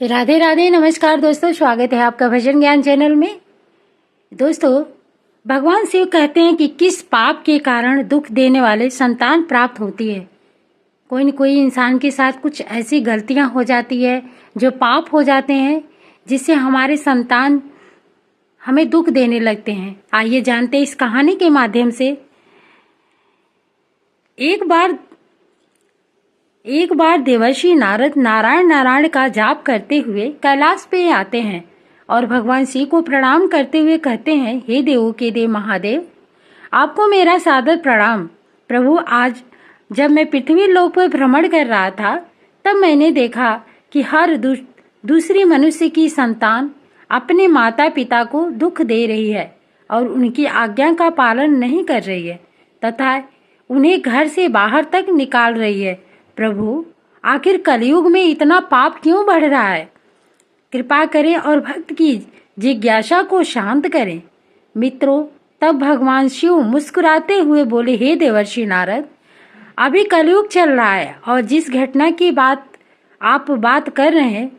राधे राधे। नमस्कार दोस्तों, स्वागत है आपका भजन ज्ञान चैनल में। दोस्तों, भगवान शिव कहते हैं कि किस पाप के कारण दुख देने वाले संतान प्राप्त होती है। कोई न कोई इंसान के साथ कुछ ऐसी गलतियां हो जाती है जो पाप हो जाते हैं, जिससे हमारे संतान हमें दुख देने लगते हैं। आइए जानते हैं इस कहानी के माध्यम से। एक बार देवर्षि नारद नारायण नारायण का जाप करते हुए कैलाश पे आते हैं और भगवान शिव को प्रणाम करते हुए कहते हैं, हे देवों के देव महादेव, आपको मेरा सादर प्रणाम। प्रभु, आज जब मैं पृथ्वी लोक पर भ्रमण कर रहा था, तब मैंने देखा कि हर दूसरी मनुष्य की संतान अपने माता पिता को दुख दे रही है और उनकी आज्ञा का पालन नहीं कर रही है तथा उन्हें घर से बाहर तक निकाल रही है। प्रभु, आखिर कलयुग में इतना पाप क्यों बढ़ रहा है? कृपा करें और भक्त की जिज्ञासा को शांत करें। मित्रों, तब भगवान शिव मुस्कुराते हुए बोले, हे देवर्षि नारद, अभी कलयुग चल रहा है और जिस घटना की आप बात कर रहे हैं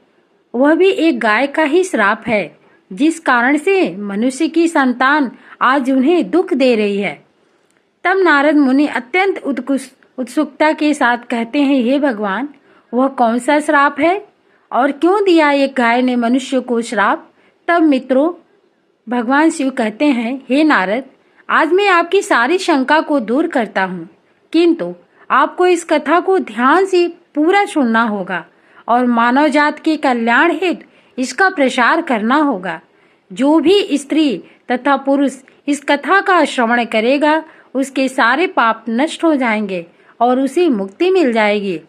वह भी एक गाय का ही श्राप है, जिस कारण से मनुष्य की संतान आज उन्हें दुख दे रही है। तब नारद मुनि अत्यंत उत्सुकता के साथ कहते हैं, हे भगवान, वह कौन सा श्राप है और क्यों दिया एक गाय ने मनुष्य को श्राप? तब मित्रों, भगवान शिव कहते हैं, हे नारद, आज मैं आपकी सारी शंका को दूर करता हूँ, किंतु आपको इस कथा को ध्यान से पूरा सुनना होगा और मानव जात के कल्याण हेतु इसका प्रसार करना होगा। जो भी स्त्री तथा पुरुष इस कथा का श्रवण करेगा, उसके सारे पाप नष्ट हो जाएंगे और उसे मुक्ति मिल जाएगी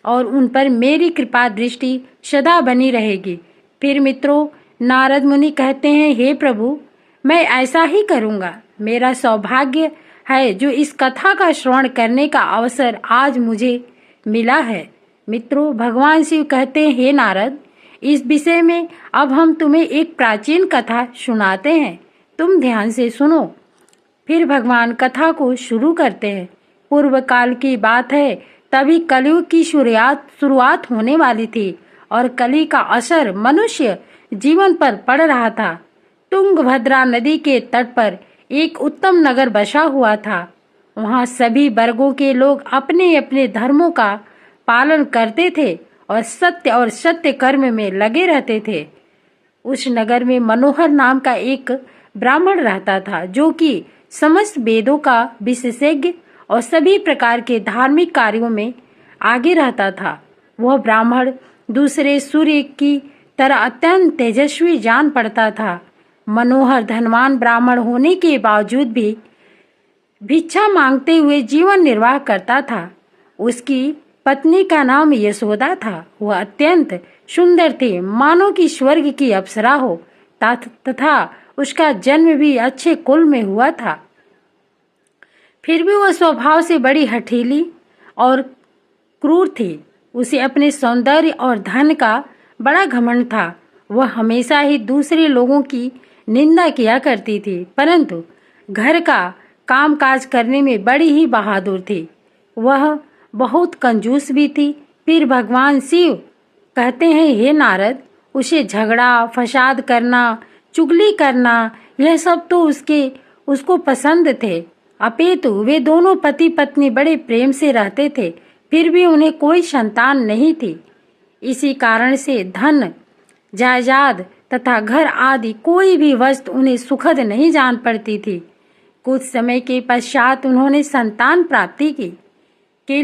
और उन पर मेरी कृपा दृष्टि सदा बनी रहेगी। फिर मित्रों, नारद मुनि कहते हैं, हे प्रभु, मैं ऐसा ही करूँगा। मेरा सौभाग्य है जो इस कथा का श्रवण करने का अवसर आज मुझे मिला है। मित्रों, भगवान शिव कहते हैं, हे नारद, इस विषय में अब हम तुम्हें एक प्राचीन कथा सुनाते हैं, तुम ध्यान से सुनो। फिर भगवान कथा को शुरू करते हैं। पूर्व काल की बात है, तभी कलयुग की शुरुआत होने वाली थी और कली का असर मनुष्य जीवन पर पड़ रहा था। तुंगभद्रा नदी के तट पर एक उत्तम नगर बसा हुआ था। वहाँ सभी वर्गों के लोग अपने अपने धर्मों का पालन करते थे और सत्य कर्म में लगे रहते थे। उस नगर में मनोहर नाम का एक ब्राह्मण रहता था, जो कि समस्त वेदों का विशेषज्ञ और सभी प्रकार के धार्मिक कार्यों में आगे रहता था। वह ब्राह्मण दूसरे सूर्य की तरह अत्यंत तेजस्वी जान पड़ता था। मनोहर धनवान ब्राह्मण होने के बावजूद भी भिक्षा मांगते हुए जीवन निर्वाह करता था। उसकी पत्नी का नाम यशोदा था। वह अत्यंत सुंदर थी, मानो कि स्वर्ग की अप्सरा हो, तथा उसका जन्म भी अच्छे कुल में हुआ था। फिर भी वह स्वभाव से बड़ी हठीली और क्रूर थी। उसे अपने सौंदर्य और धन का बड़ा घमंड था। वह हमेशा ही दूसरे लोगों की निंदा किया करती थी, परंतु घर का कामकाज करने में बड़ी ही बहादुर थी। वह बहुत कंजूस भी थी। फिर भगवान शिव कहते हैं, हे नारद, उसे झगड़ा फसाद करना, चुगली करना, यह सब तो उसको पसंद थे। अपितु वे दोनों पति पत्नी बड़े प्रेम से रहते थे, फिर भी उन्हें कोई संतान नहीं थी। इसी कारण से धन, जायदाद तथा घर आदि कोई भी वस्तु उन्हें सुखद नहीं जान पड़ती थी। कुछ समय के पश्चात उन्होंने संतान प्राप्ति के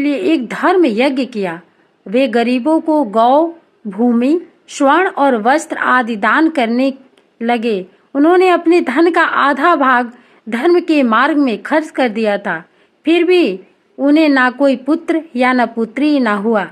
लिए एक धर्म यज्ञ किया। वे गरीबों को गौ, भूमि, स्वर्ण और वस्त्र आदि दान करने लगे। उन्होंने अपने धन का आधा भाग धर्म के मार्ग में खर्च कर दिया था, फिर भी उन्हें ना कोई पुत्र या न पुत्री ना हुआ।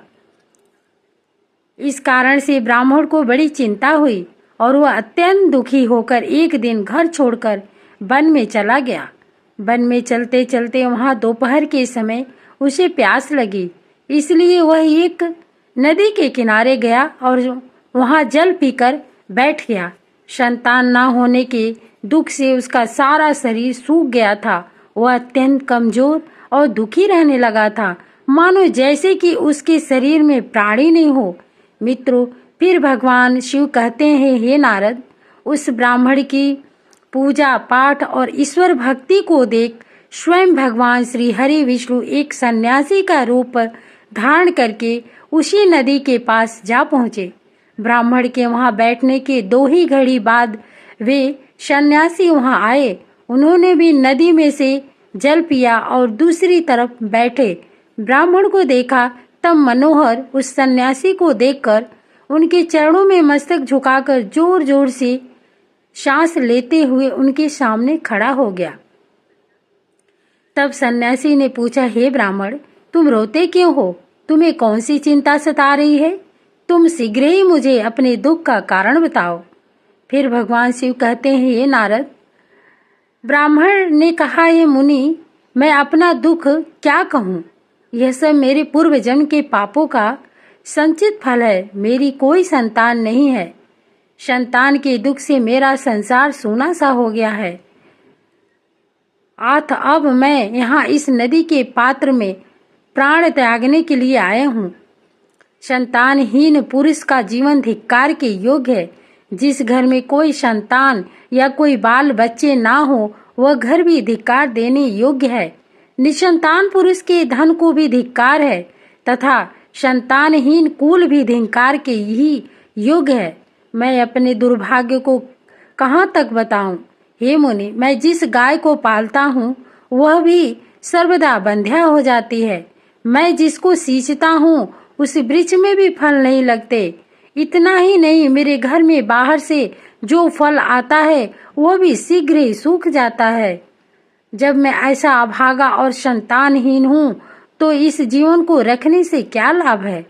इस कारण से ब्राह्मण को बड़ी चिंता हुई और वह अत्यंत दुखी होकर एक दिन घर छोड़कर वन में चला गया। वन में चलते चलते वहां दोपहर के समय उसे प्यास लगी, इसलिए वह एक नदी के किनारे गया और वहां जल पीकर बैठ गया। संतान न होने के दुख से उसका सारा शरीर सूख गया था। वह अत्यंत कमजोर और दुखी रहने लगा था, मानो जैसे कि उसके शरीर में प्राण ही नहीं हो। मित्रों, फिर भगवान शिव कहते हैं, हे नारद, उस ब्राह्मण की पूजा पाठ और ईश्वर भक्ति को देख स्वयं भगवान श्री हरि विष्णु एक सन्यासी का रूप धारण करके उसी नदी के पास जा पहुँचे। ब्राह्मण के वहां बैठने के 2 ही घड़ी बाद वे सन्यासी वहां आए। उन्होंने भी नदी में से जल पिया और दूसरी तरफ बैठे। ब्राह्मण को देखा तब मनोहर उस सन्यासी को देखकर उनके चरणों में मस्तक झुकाकर जोर जोर से सांस लेते हुए उनके सामने खड़ा हो गया। तब सन्यासी ने पूछा, हे ब्राह्मण, तुम रोते क्यों हो? तुम्हें कौन सी चिंता सता रही है? तुम शीघ्र ही मुझे अपने दुख का कारण बताओ। फिर भगवान शिव कहते हैं, हे नारद, ब्राह्मण ने कहा, हे मुनि, मैं अपना दुख क्या कहूँ? यह सब मेरे पूर्व जन्म के पापों का संचित फल है। मेरी कोई संतान नहीं है। संतान के दुख से मेरा संसार सूना सा हो गया है। अब मैं यहाँ इस नदी के पात्र में प्राण त्यागने के लिए आया हूँ। संतानहीन पुरुष का जीवन धिक्कार के योग्य है। जिस घर में कोई संतान या कोई बाल बच्चे ना हो, वह घर भी धिक्कार देने योग्य है। निसंतान पुरुष के धन को भी धिक्कार है तथा संतानहीन कुल भी धिक्कार के ही योग्य है। मैं अपने दुर्भाग्य को कहाँ तक बताऊं? हे मुनि, मैं जिस गाय को पालता हूँ वह भी सर्वदा बंध्या हो जाती है। मैं जिसको सींचता हूँ उस वृक्ष में भी फल नहीं लगते। इतना ही नहीं, मेरे घर में बाहर से जो फल आता है वह भी शीघ्र ही सूख जाता है। जब मैं ऐसा अभागा और संतानहीन हूँ तो इस जीवन को रखने से क्या लाभ है?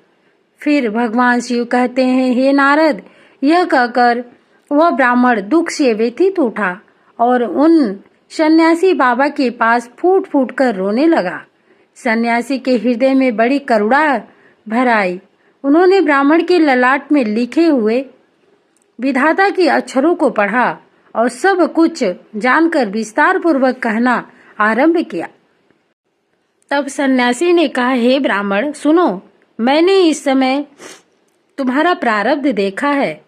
फिर भगवान शिव कहते हैं, हे नारद, यह कहकर वह ब्राह्मण दुख से व्यथित उठा और उन सन्यासी बाबा के पास फूट फूट कर रोने लगा। सन्यासी के हृदय में बड़ी करुणा भर आई। उन्होंने ब्राह्मण के ललाट में लिखे हुए विधाता के अक्षरों को पढ़ा और सब कुछ जानकर विस्तार पूर्वक कहना आरंभ किया। तब सन्यासी ने कहा, हे ब्राह्मण, सुनो, मैंने इस समय तुम्हारा प्रारब्ध देखा है।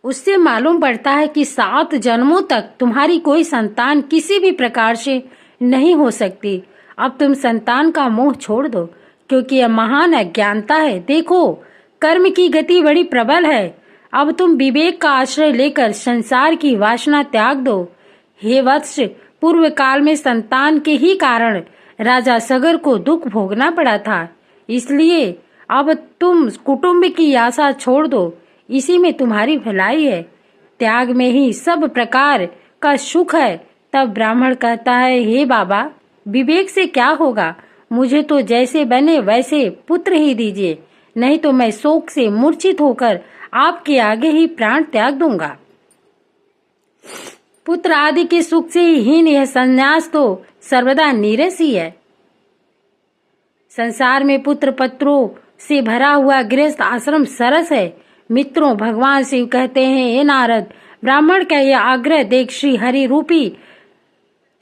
उससे मालूम पड़ता है कि 7 जन्मों तक तुम्हारी कोई संतान किसी भी प्रकार से नहीं हो सकती। अब तुम संतान का मोह छोड़ दो, क्योंकि यह महान अज्ञानता है। देखो, कर्म की गति बड़ी प्रबल है। अब तुम विवेक का आश्रय लेकर संसार की वासना त्याग दो। हे वत्स, पूर्व काल में संतान के ही कारण राजा सगर को दुख भोगना पड़ा था। इसलिए अब तुम कुटुंब की आशा छोड़ दो। इसी में तुम्हारी भलाई है। त्याग में ही सब प्रकार का सुख है। तब ब्राह्मण कहता है, हे बाबा, विवेक से क्या होगा? मुझे तो जैसे बने वैसे पुत्र ही दीजिए, नहीं तो मैं शोक से मूर्छित होकर आपके आगे ही प्राण त्याग दूंगा। पुत्र आदि के सुख से हीन यह संन्यास तो सर्वदा नीरस ही है। संसार में पुत्र पत्रों से भरा हुआ गृहस्थ आश्रम सरस है। मित्रों, भगवान शिव कहते हैं, हे नारद, ब्राह्मण का यह आग्रह देख श्री हरि रूपी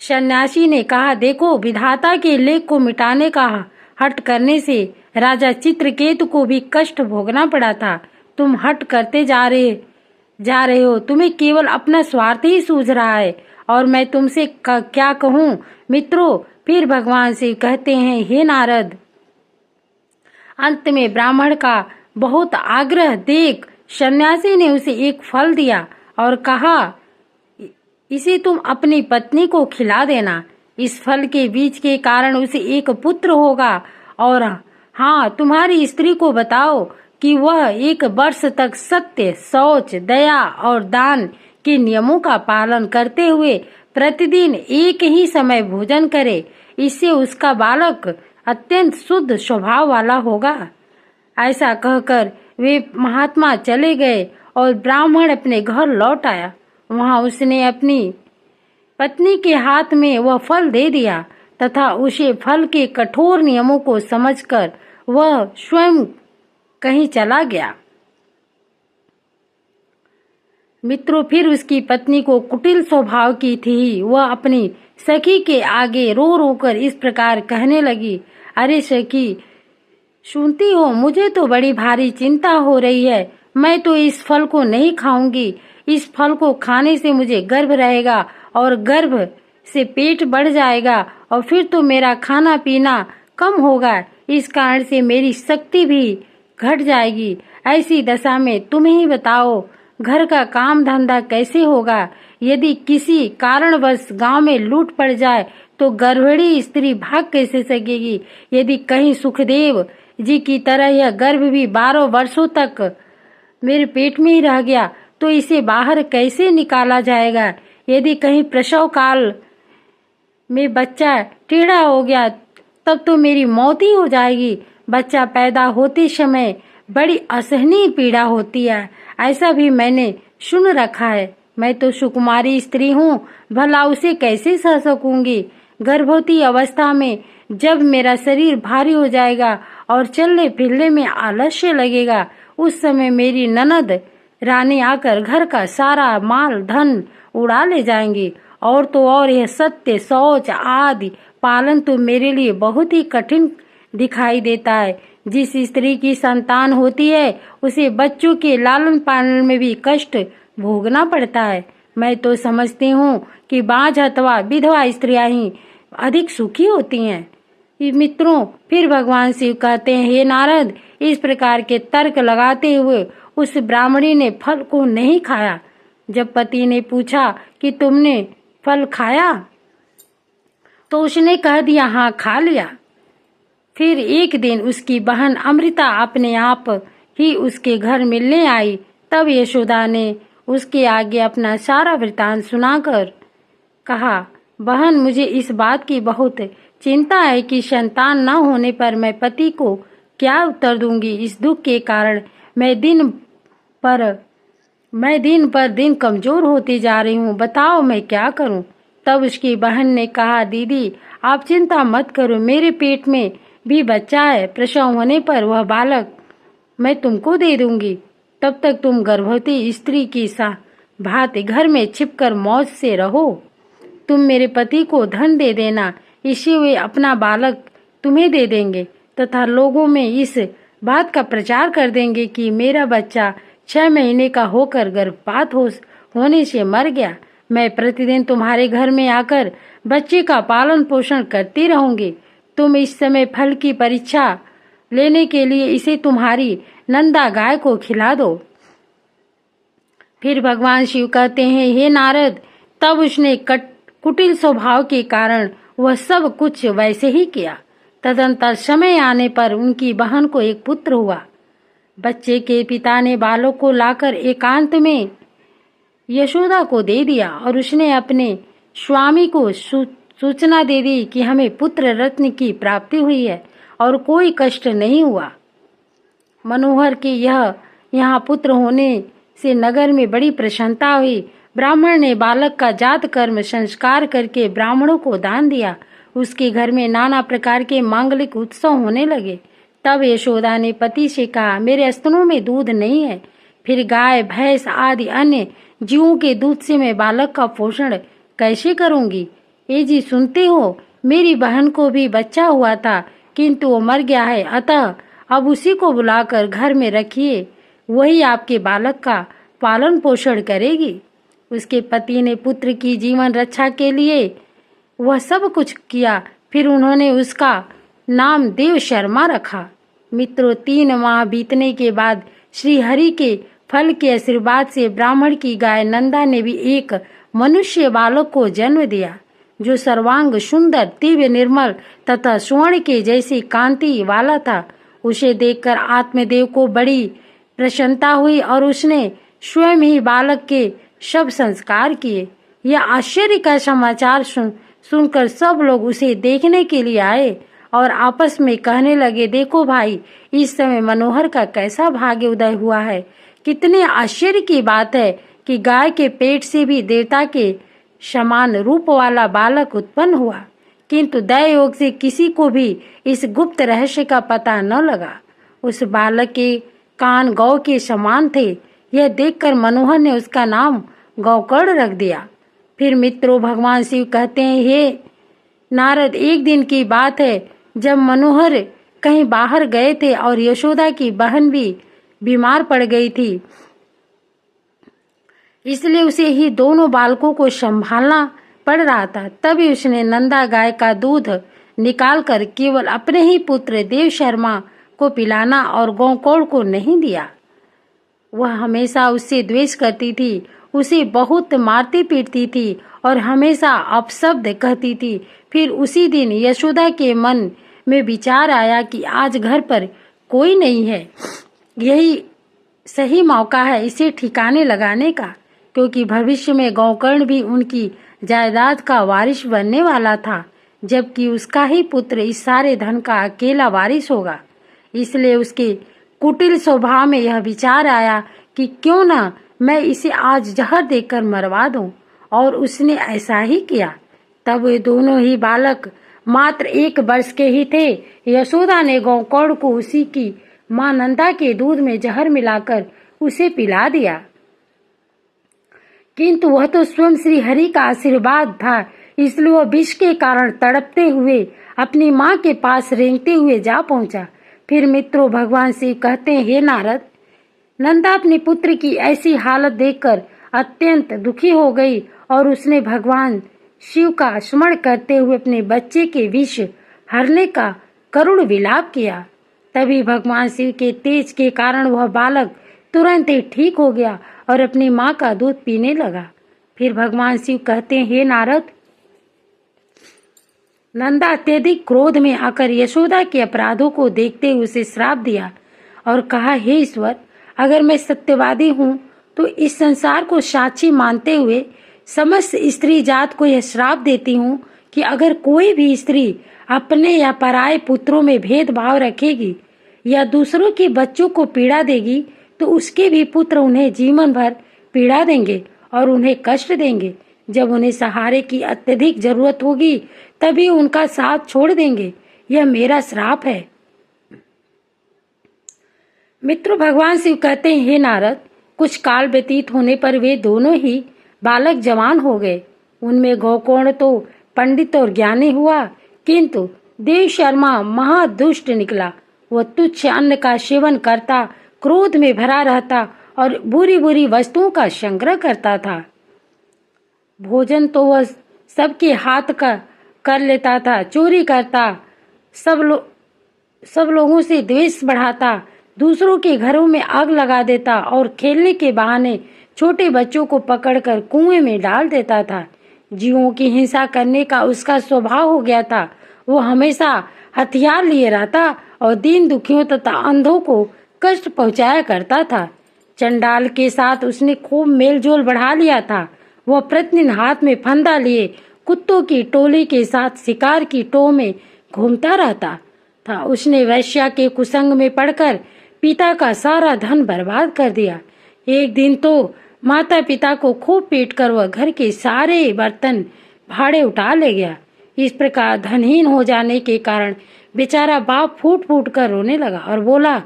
सन्यासी ने कहा, देखो, विधाता के लेख को मिटाने का हट करने से राजा चित्रकेतु को भी कष्ट भोगना पड़ा था। तुम हट करते जा रहे हो। तुम्हें केवल अपना स्वार्थ ही सूझ रहा है और मैं तुमसे क्या कहूँ? मित्रों, फिर भगवान शिव कहते हैं, हे नारद, अंत में ब्राह्मण का बहुत आग्रह देख सन्यासी ने उसे एक फल दिया और कहा, इसे तुम अपनी पत्नी को खिला देना। इस फल के बीज के कारण उसे एक पुत्र होगा। और हाँ, तुम्हारी स्त्री को बताओ कि वह 1 वर्ष तक सत्य, शौच, दया और दान के नियमों का पालन करते हुए प्रतिदिन एक ही समय भोजन करे। इससे उसका बालक अत्यंत शुद्ध स्वभाव वाला होगा। ऐसा कहकर वे महात्मा चले गए और ब्राह्मण अपने घर लौट आया। वहां उसने अपनी पत्नी के हाथ में वह फल दे दिया तथा उसे फल के कठोर नियमों को समझकर वह स्वयं कहीं चला गया। मित्रों, फिर उसकी पत्नी को कुटिल स्वभाव की थी। वह अपनी सखी के आगे रो रो कर इस प्रकार कहने लगी, अरे सखी, सुनती हो, मुझे तो बड़ी भारी चिंता हो रही है। मैं तो इस फल को नहीं खाऊंगी। इस फल को खाने से मुझे गर्भ रहेगा और गर्भ से पेट बढ़ जाएगा और फिर तो मेरा खाना पीना कम होगा। इस कारण से मेरी शक्ति भी घट जाएगी। ऐसी दशा में तुम ही बताओ, घर का काम धंधा कैसे होगा? यदि किसी कारणवश गांव में लूट पड़ जाए तो गर्भिणी स्त्री भाग कैसे सकेगी? यदि कहीं सुखदेव जी की तरह यह गर्भ भी 12 वर्षों तक मेरे पेट में ही रह गया तो इसे बाहर कैसे निकाला जाएगा? यदि कहीं प्रसव काल में बच्चा टेढ़ा हो गया तब तो मेरी मौत ही हो जाएगी। बच्चा पैदा होते समय बड़ी असहनीय पीड़ा होती है, ऐसा भी मैंने सुन रखा है। मैं तो सुकुमारी स्त्री हूँ, भला उसे कैसे सह सकूंगी? गर्भवती अवस्था में जब मेरा शरीर भारी हो जाएगा और चलने फिरने में आलस्य लगेगा, उस समय मेरी ननद रानी आकर घर का सारा माल धन उड़ा ले जाएंगी। और तो और यह सत्य शौच आदि पालन तो मेरे लिए बहुत ही कठिन दिखाई देता है। जिस स्त्री की संतान होती है उसे बच्चों के लालन पालन में भी कष्ट भोगना पड़ता है। मैं तो समझती हूँ कि बांझ अथवा विधवा स्त्रियां ही अधिक सुखी होती हैं। मित्रों, फिर भगवान शिव कहते हैं, हे नारद, इस प्रकार के तर्क लगाते हुए उस ब्राह्मणी ने फल को नहीं खाया। जब पति ने पूछा कि तुमने फल खाया तो उसने कह दिया, हाँ खा लिया। फिर एक दिन उसकी बहन अमृता अपने आप ही उसके घर मिलने आई। तब यशोदा ने उसके आगे अपना सारा वृतांत सुनाकर कहा, बहन, मुझे इस बात की बहुत चिंता है कि संतान न होने पर मैं पति को क्या उत्तर दूंगी। इस दुख के कारण मैं दिन पर दिन कमजोर होती जा रही हूँ। बताओ मैं क्या करूँ? तब उसकी बहन ने कहा, दीदी आप चिंता मत करो, मेरे पेट में भी बच्चा है। प्रसव होने पर वह बालक मैं तुमको दे दूंगी। तब तक तुम गर्भवती स्त्री की सा भांति घर में छिपकर मौज से रहो। तुम मेरे पति को धन दे देना, इससे वे अपना बालक तुम्हें दे देंगे तथा लोगों में इस बात का प्रचार कर देंगे कि मेरा बच्चा 6 महीने का होकर गर्भपात होने से मर गया। मैं प्रतिदिन तुम्हारे घर में आकर बच्चे का पालन पोषण करती रहूंगी। तुम इस समय फल की परीक्षा लेने के लिए इसे तुम्हारी नंदा गाय को खिला दो। फिर भगवान शिव कहते हैं, हे नारद, तब उसने कुटिल स्वभाव के कारण वह सब कुछ वैसे ही किया। तदंतर समय आने पर उनकी बहन को एक पुत्र हुआ। बच्चे के पिता ने बालक को लाकर एकांत में यशोदा को दे दिया और उसने अपने स्वामी को सूचना दे दी कि हमें पुत्र रत्न की प्राप्ति हुई है और कोई कष्ट नहीं हुआ। मनोहर के यहाँ पुत्र होने से नगर में बड़ी प्रसन्नता हुई। ब्राह्मण ने बालक का जात कर्म संस्कार करके ब्राह्मणों को दान दिया। उसके घर में नाना प्रकार के मांगलिक उत्सव होने लगे। तब यशोदा ने पति से कहा, मेरे स्तनों में दूध नहीं है, फिर गाय भैंस आदि अन्य जीवों के दूध से मैं बालक का पोषण कैसे करूंगी? ए जी, सुनते हो, मेरी बहन को भी बच्चा हुआ था किंतु वो मर गया है, अतः अब उसी को बुलाकर घर में रखिए, वही आपके बालक का पालन पोषण करेगी। उसके पति ने पुत्र की जीवन रक्षा के लिए वह सब कुछ किया। फिर उन्होंने उसका नाम देव शर्मा रखा। मित्रों, 3 माह बीतने के बाद श्री हरि के फल के आशीर्वाद से ब्राह्मण की गाय नंदा ने भी एक मनुष्य बालक को जन्म दिया, जो सर्वांग सुंदर, दिव्य, निर्मल तथा स्वर्ण के जैसी कांति वाला था। उसे देखकर आत्मदेव को बड़ी प्रसन्नता हुई और उसने स्वयं ही बालक के सब संस्कार किए। यह आश्चर्य का समाचार सुनकर सब लोग उसे देखने के लिए आए और आपस में कहने लगे, देखो भाई, इस समय मनोहर का कैसा भाग्य उदय हुआ है। कितने आश्चर्य की बात है कि गाय के पेट से भी देवता के समान रूप वाला बालक उत्पन्न हुआ, किंतु दयायोग से किसी को भी इस गुप्त रहस्य का पता न लगा। उस बालक के कान गौ के समान थे। यह देखकर मनोहर ने उसका नाम गौकर्ण रख दिया। फिर मित्रों, भगवान शिव कहते हैं, हे नारद, एक दिन की बात है जब मनोहर कहीं बाहर गए थे और यशोदा की बहन भी बीमार पड़ गई थी, इसलिए उसे ही दोनों बालकों को संभालना पड़ रहा था। तभी उसने नंदा गाय का दूध निकालकर केवल अपने ही पुत्र देव शर्मा को पिलाना और गौकोड़ को नहीं दिया। वह हमेशा उससे द्वेष करती थी, उसे बहुत मारती पीटती थी और हमेशा अपशब्द कहती थी। फिर उसी दिन यशोदा के मन में विचार आया कि आज घर पर कोई नहीं है, यही सही मौका है इसे ठिकाने लगाने का, क्योंकि भविष्य में गौकर्ण भी उनकी जायदाद का वारिस बनने वाला था, जबकि उसका ही पुत्र इस सारे धन का अकेला वारिस होगा। इसलिए उसके कुटिल स्वभाव में यह विचार आया कि क्यों ना मैं इसे आज जहर देकर मरवा दूं, और उसने ऐसा ही किया। तब वे दोनों ही बालक मात्र 1 वर्ष के ही थे। यशोदा ने गौकर्ण को उसी की मां नंदा के दूध में जहर मिलाकर उसे पिला दिया, किंतु वह तो स्वयं श्री हरि का आशीर्वाद था, इसलिए वह विष के कारण तड़पते हुए अपनी मां के पास रेंगते हुए जा पहुंचा। फिर मित्रों, भगवान शिव कहते हैं, हे नारद, नंदा अपने पुत्र की ऐसी हालत देखकर अत्यंत दुखी हो गई और उसने भगवान शिव का स्मरण करते हुए अपने बच्चे के विष हरने का करुण विलाप किया। तभी भगवान शिव के तेज के कारण वह बालक तुरंत ही ठीक हो गया और अपनी मां का दूध पीने लगा। फिर भगवान शिव कहते हैं, हे नारद, नंदा अत्यधिक क्रोध में आकर यशोदा के अपराधों को देखते हुए उसे श्राप दिया और कहा, हे ईश्वर, अगर मैं सत्यवादी हूँ तो इस संसार को साक्षी मानते हुए समस्त स्त्री जात को यह श्राप देती हूँ कि अगर कोई भी स्त्री अपने या पराये पुत्रों में भेदभाव रखेगी या दूसरों के बच्चों को पीड़ा देगी तो उसके भी पुत्र उन्हें जीवन भर पीड़ा देंगे और उन्हें कष्ट देंगे। जब उन्हें सहारे की अत्यधिक जरूरत होगी तभी उनका साथ छोड़ देंगे। यह मेरा श्राप है। मित्रों, भगवान शिव कहते हैं, हे नारद, कुछ काल व्यतीत होने पर वे दोनों ही बालक जवान हो गए। उनमें गौकोर्ण तो पंडित और ज्ञानी हुआ, किंतु देव शर्मा महादुष्ट निकला। वह तुच्छ अन्न का सेवन करता, क्रोध में भरा रहता और बुरी बुरी वस्तुओं का संग्रह करता था। भोजन तो वह सबके हाथ का कर लेता था, चोरी करता, सब लोगों से द्वेष बढ़ाता, दूसरों के घरों में आग लगा देता और खेलने के बहाने छोटे बच्चों को पकड़कर कुएं में डाल देता था। जीवों की हिंसा करने का उसका स्वभाव हो गया था। वो हमेशा हथियार लिए रहता और दीन दुखियों तथा अंधों को कष्ट पहुंचाया करता था। चंडाल के साथ उसने खूब मेलजोल बढ़ा लिया था। वह प्रतिदिन हाथ में फंदा लिए कुत्तों की टोली के साथ शिकार की टोह में घूमता रहता था। उसने वैश्या के कुसंग में पड़कर पिता का सारा धन बर्बाद कर दिया। एक दिन तो माता पिता को खूब पीटकर वह घर के सारे बर्तन भाड़े उठा ले गया। इस प्रकार धनहीन हो जाने के कारण बेचारा बाप फूट फूट कर रोने लगा और बोला,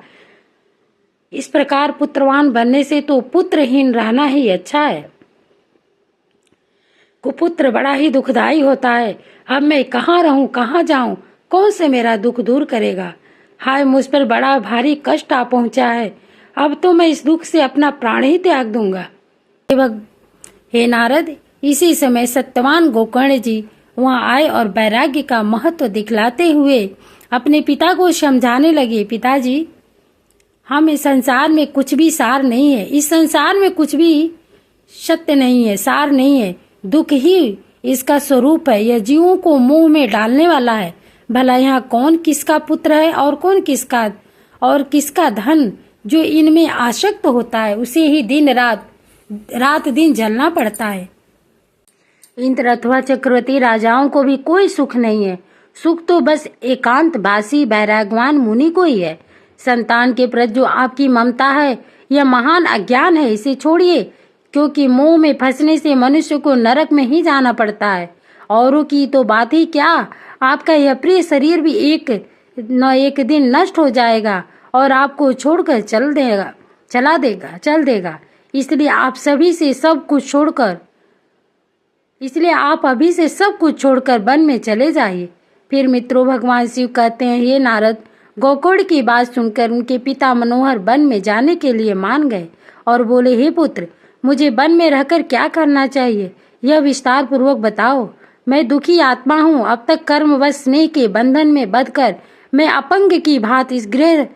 इस प्रकार पुत्रवान बनने से तो पुत्रहीन रहना ही अच्छा है। कुपुत्र बड़ा ही दुखदाई होता है। अब मैं कहाँ रहूं, कहाँ जाऊं, कौन से मेरा दुख दूर करेगा। हाय, मुझ पर बड़ा भारी कष्ट आ पहुंचा है। अब तो मैं इस दुख से अपना प्राण ही त्याग दूंगा। हे नारद, इसी समय सत्यवान गोकर्ण जी वहां आए और वैराग्य का महत्व दिखलाते हुए अपने पिता को समझाने लगे, पिताजी, हम इस संसार में कुछ भी सार नहीं है। इस संसार में कुछ भी सत्य नहीं है, सार नहीं है। दुख ही इसका स्वरूप है। यह जीवों को मुंह में डालने वाला है। भला यहाँ कौन किसका पुत्र है और कौन किसका धन जो इनमें आसक्त होता है, उसे ही दिन रात दिन जलना पड़ता है। इंद्र अथवा चक्रवर्ती राजाओं को भी कोई सुख नहीं है। सुख तो बस एकांतवासी वैराग्यवान मुनि को ही है। संतान के प्रति जो आपकी ममता है यह महान अज्ञान है, इसे छोड़िए, क्योंकि मोह में फंसने से मनुष्य को नरक में ही जाना पड़ता है। औरों की तो बात ही क्या, आपका यह प्रिय शरीर भी एक दिन नष्ट हो जाएगा और आपको छोड़कर चल देगा। इसलिए आप अभी से सब कुछ छोड़कर वन में चले जाइए। फिर मित्रों, भगवान शिव कहते हैं, हे नारद, गोकुल की बात सुनकर उनके पिता मनोहर वन में जाने के लिए मान गए और बोले, हे पुत्र, मुझे वन में रहकर क्या करना चाहिए, यह विस्तार पूर्वक बताओ। मैं दुखी आत्मा हूँ। अब तक कर्मवश स्नेह के बंधन में बंधकर मैं अपंग की भांति इस गृह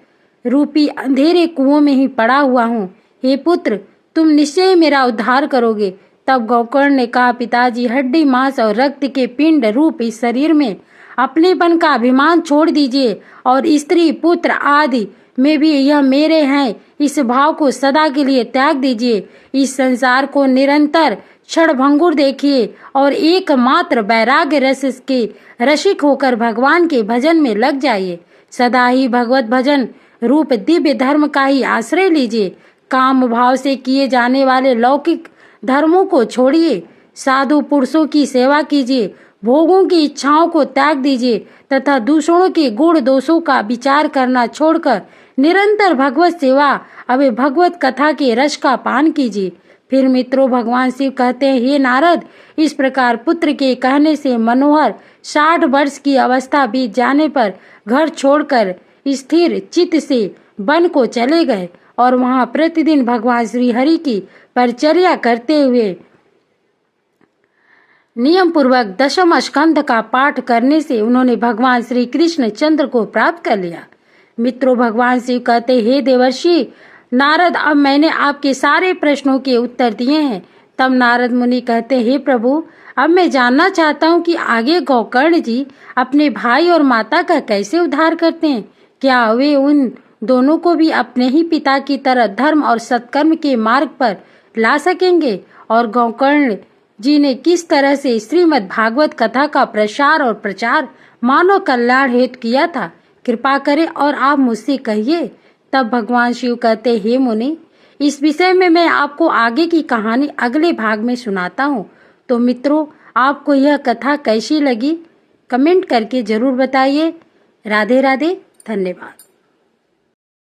रूपी अंधेरे कुओं में ही पड़ा हुआ हूँ। हे पुत्र, तुम निश्चय मेरा उद्धार करोगे। तब गोकर्ण ने कहा, पिताजी, हड्डी मांस और रक्त के पिंड रूप इस शरीर में अपनेपन का अभिमान छोड़ दीजिए और स्त्री पुत्र आदि में भी यह मेरे हैं इस भाव को सदा के लिए त्याग दीजिए। इस संसार को निरंतर क्षणभंगुर देखिए और एकमात्र वैराग्य रस के रसिक होकर भगवान के भजन में लग जाइए। सदा ही भगवत भजन रूप दिव्य धर्म का ही आश्रय लीजिए। काम भाव से किए जाने वाले लौकिक धर्मों को छोड़िए, साधु पुरुषों की सेवा कीजिए, भोगों की इच्छाओं को त्याग दीजिए तथा दूसरों के गुण दोषों का विचार करना छोड़कर निरंतर भगवत सेवा अभी भगवत कथा के रस का पान कीजिए। फिर मित्रों, भगवान शिव कहते हैं, हे नारद, इस प्रकार पुत्र के कहने से मनोहर 60 वर्ष की अवस्था बीत जाने पर घर छोड़कर स्थिर चित्त से वन को चले गए और वहां प्रतिदिन भगवान श्री हरि की परिचर्या करते हुए नियम पूर्वक दशम स्कंध का पाठ करने से उन्होंने भगवान श्री कृष्ण चंद्र को प्राप्त कर लिया। मित्रों, भगवान शिव कहते, हे देवर्षि नारद, अब मैंने आपके सारे प्रश्नों के उत्तर दिए हैं। तब नारद मुनि कहते, हे प्रभु, अब मैं जानना चाहता हूँ कि आगे गोकर्ण जी अपने भाई और माता का कैसे उद्धार करते हैं। क्या वे उन दोनों को भी अपने ही पिता की तरह धर्म और सत्कर्म के मार्ग पर ला सकेंगे? और गोकर्ण जी ने किस तरह से श्रीमद् भागवत कथा का प्रसार और प्रचार मानव कल्याण हेतु किया था? कृपा करें और आप मुझसे कहिए। तब भगवान शिव कहते, हे मुनि, इस विषय में मैं आपको आगे की कहानी अगले भाग में सुनाता हूँ। तो मित्रों, आपको यह कथा कैसी लगी कमेंट करके जरूर बताइए। राधे राधे, धन्यवाद।